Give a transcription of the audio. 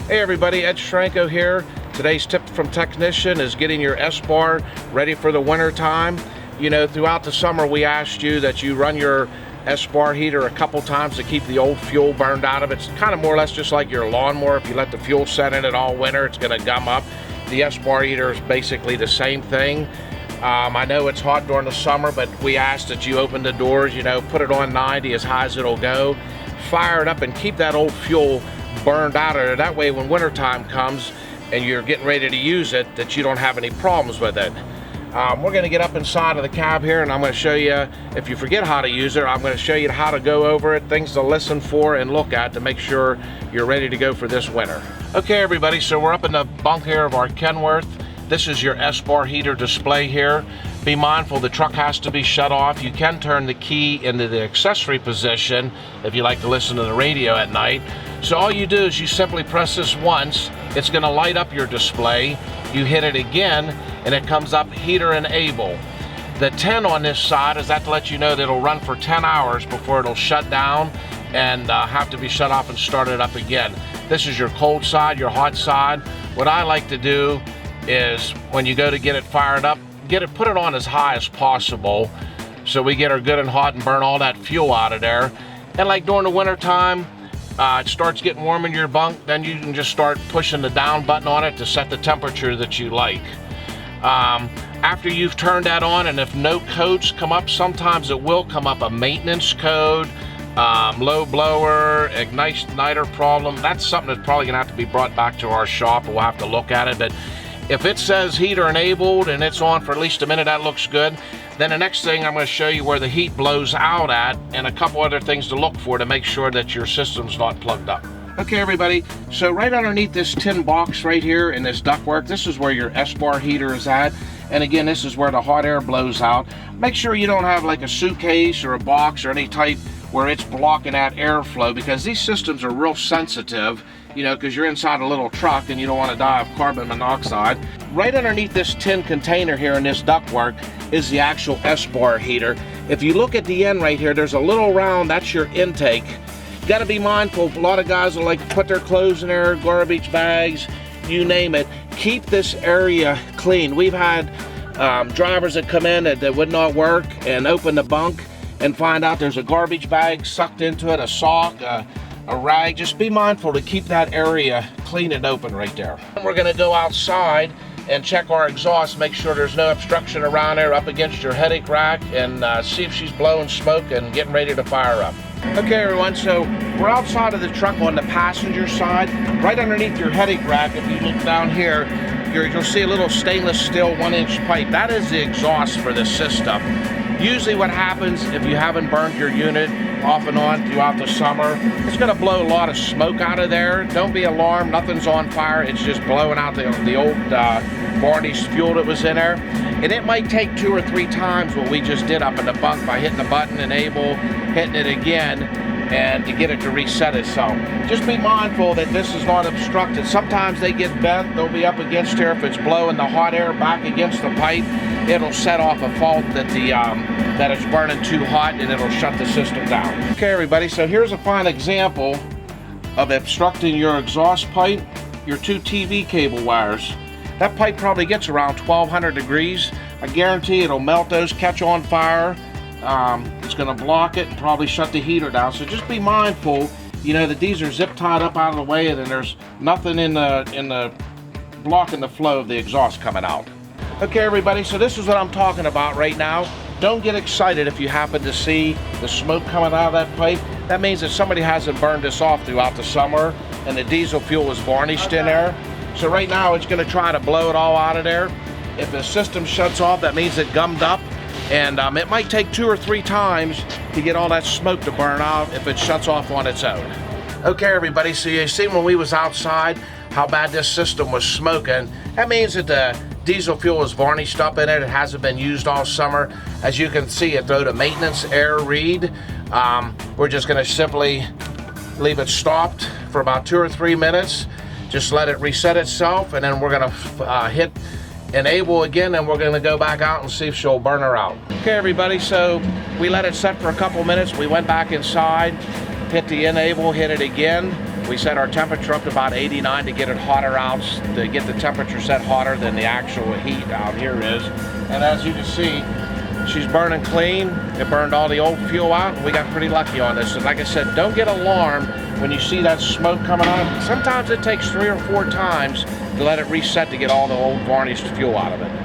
Hey everybody, Ed Schranko here. Today's tip from Technician is getting your Espar ready for the winter time. You know, throughout the summer we asked you that you run your Espar heater a couple times to keep the old fuel burned out of it. It's kind of more or less just like your lawnmower. If you let the fuel set in it all winter, it's going to gum up. The Espar heater is basically the same thing. I know it's hot during the summer, but we ask that you open the doors, you know, put it on 90 as high as it'll go, fire it up and keep that old fuel burned out of it. That way when wintertime comes and you're getting ready to use it, that you don't have any problems with it. We're going to get up inside of the cab here and I'm going to show you, if you forget how to use it, I'm going to show you how to go over it, things to listen for and look at to make sure you're ready to go for this winter. Okay everybody, so we're up in the bunk here of our Kenworth. This is your Espar heater display here. Be mindful the truck has to be shut off. You can turn the key into the accessory position if you like to listen to the radio at night. So all you do is you simply press this once, it's going to light up your display. You hit it again and it comes up heater enable. The 10 on this side is that to let you know that it'll run for 10 hours before it'll shut down and have to be shut off and started up again. This is your cold side, your hot side. What I like to do is when you go to get it fired up, put it on as high as possible so we get her good and hot and burn all that fuel out of there. And like during the winter time, it starts getting warm in your bunk, then you can just start pushing the down button on it to set the temperature that you like. After you've turned that on, and if no codes come up, sometimes it will come up a maintenance code, low blower, igniter problem. That's something that's probably gonna have to be brought back to our shop and we'll have to look at it. But if it says heater enabled and it's on for at least a minute, that looks good. Then the next thing I'm going to show you where the heat blows out at and a couple other things to look for to make sure that your system's not plugged up. Okay everybody, so right underneath this tin box right here in this ductwork, this is where your Espar heater is at. And again, this is where the hot air blows out. Make sure you don't have like a suitcase or a box or any type where it's blocking that airflow, because these systems are real sensitive, you know, because you're inside a little truck and you don't want to die of carbon monoxide. Right underneath this tin container here in this ductwork is the actual Espar heater. If you look at the end right here, there's a little round, that's your intake. You got to be mindful, a lot of guys will like put their clothes in there, garbage bags, you name it. Keep this area clean. We've had drivers that come in that would not work and open the bunk and find out there's a garbage bag sucked into it, a sock, a rag. Just be mindful to keep that area clean and open right there. We're going to go outside and check our exhaust, make sure there's no obstruction around there up against your headache rack, and see if she's blowing smoke and getting ready to fire up. Okay everyone, so we're outside of the truck on the passenger side. Right underneath your headache rack, if you look down here, you'll see a little stainless steel 1-inch pipe. That is the exhaust for the system. Usually what happens if you haven't burned your unit off and on throughout the summer, it's going to blow a lot of smoke out of there. Don't be alarmed, nothing's on fire. It's just blowing out the old varnished fuel that was in there. And it might take 2 or 3 times what we just did up in the bunk by hitting the button enable, hitting it again, and to get it to reset itself. Just be mindful that this is not obstructed. Sometimes they get bent, they'll be up against here. If it's blowing the hot air back against the pipe, it'll set off a fault that that it's burning too hot and it'll shut the system down. Okay everybody, so here's a fine example of obstructing your exhaust pipe, your 2 TV cable wires. That pipe probably gets around 1200 degrees. I guarantee it'll melt those, catch on fire. It's going to block it and probably shut the heater down. So just be mindful, you know, that these are zip tied up out of the way and there's nothing in the blocking the flow of the exhaust coming out. Okay everybody, so this is what I'm talking about right now. Don't get excited if you happen to see the smoke coming out of that pipe. That means that somebody hasn't burned this off throughout the summer and the diesel fuel is varnished in there. So right now it's going to try to blow it all out of there. If the system shuts off, that means it gummed up. And it might take 2 or 3 times to get all that smoke to burn out if it shuts off on its own. Okay everybody, so you see when we was outside how bad this system was smoking. That means that the diesel fuel is varnished up in it. It hasn't been used all summer. As you can see, it wrote a maintenance air read. We're just going to simply leave it stopped for about 2 or 3 minutes. Just let it reset itself, and then we're going to hit enable again, and we're going to go back out and see if she'll burn her out. Okay everybody, so we let it set for a couple minutes. We went back inside, hit the enable, hit it again. We set our temperature up to about 89 to get it hotter out, to get the temperature set hotter than the actual heat out here is. And as you can see, she's burning clean. It burned all the old fuel out, and we got pretty lucky on this. And like I said, don't get alarmed when you see that smoke coming on. Sometimes it takes 3 or 4 times to let it reset to get all the old varnished fuel out of it.